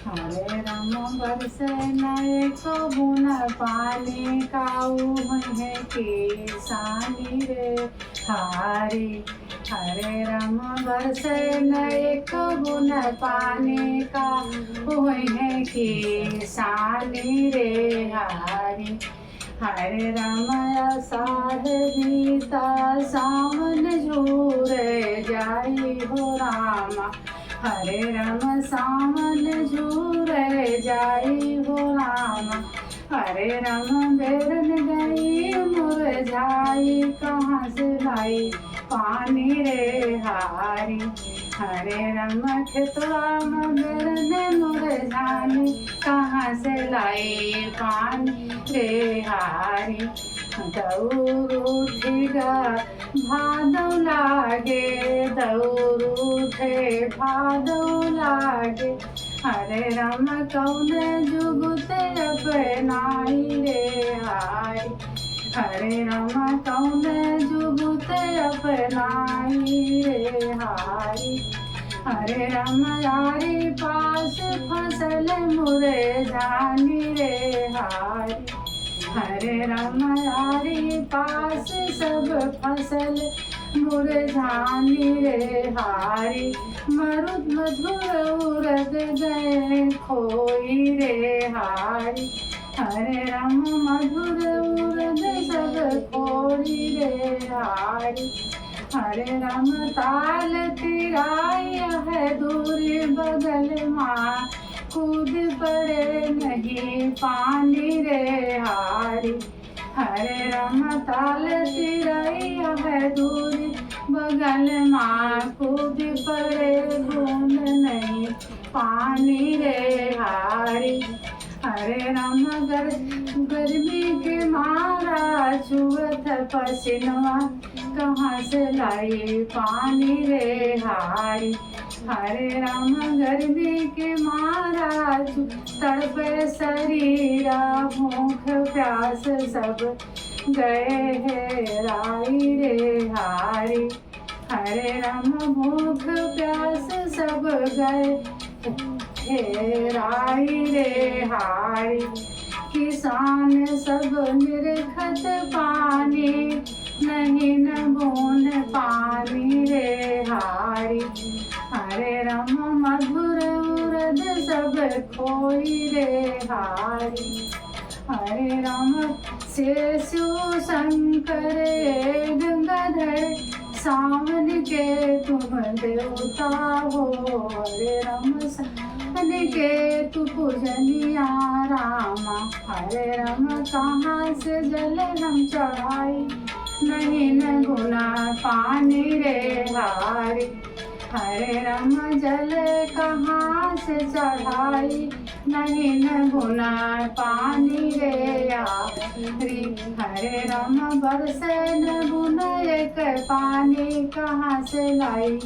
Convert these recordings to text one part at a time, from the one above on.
हरे राम बरसे नए को बुन पानी काऊ है किसानी रे हारी। हरे राम बरसे नए को बुन पानी काऊ है किसानी रे हारी। हरे राम आषाढ़ बीता सावन झूरे जाई हो रामा। हरे राम सावन झूरे जाई हो रामा। हरे राम बेरन गई मुरझाई कहाँ से लाई पानी रे हारी। हरे राम खेतवा में बेरन मुरझाई कहाँ से लाई पानी रे हारी। दौर उठेगा भादव लागे दौर उठे भादव लागे। हरे राम कौन जुगते अपनाई रे हारी। हरे राम कौन जुगते अपनाई रे हारी। हरे राम यारी पास फसल मुरझानी रे हारी। हरे राम यारी पास सब फसल मुरझानी रे हारी। मरुद मधुर उरद गए खोई रे हारी। हरे राम मधुर उरद सब खोई रे हारी। हरे राम ताल तिराई है दूरी बगल माँ कूद पड़े नहीं पानी रे हारी। हरे राम ताल तिराई है दूरी बगल माँ कूद पड़े बूंद नहीं पानी रे हारी। हरे राम गर्मी के मारा छुअत पसीनवा कहाँ से लाई पानी रे हारी। हरे राम गर्मी के मारा तड़पे शरीरा भूख प्यास सब गए है राई रे हारी। हरे राम भूख प्यास सब गए हे राई रे हारी। किसान सब निरखत पानी नहीं न बूंद पानी रे हारी। हरे राम मधुर उरद सब खोई रे हारी। हरे राम शिव शंकर गंगाधर सावन के तुम देवता हो। हरे राम सावन के तू पूजनिया रामा। हरे राम कहाँ से जल हम चढ़ाई नहीं न गुना पानी रे हारी। हरे राम जल कहाँ से चढ़ाई नहीं न गुना पानी रे हारी। हरे राम बरसे न गुन एक पानी कहाँ से लाई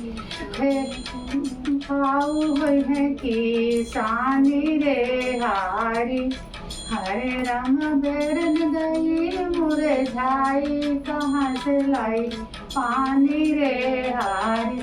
खाऊ हुई है किसानी रे हारी। हरे राम बेरन गई मुरझाई कहाँ से लाई पानी रे हारी।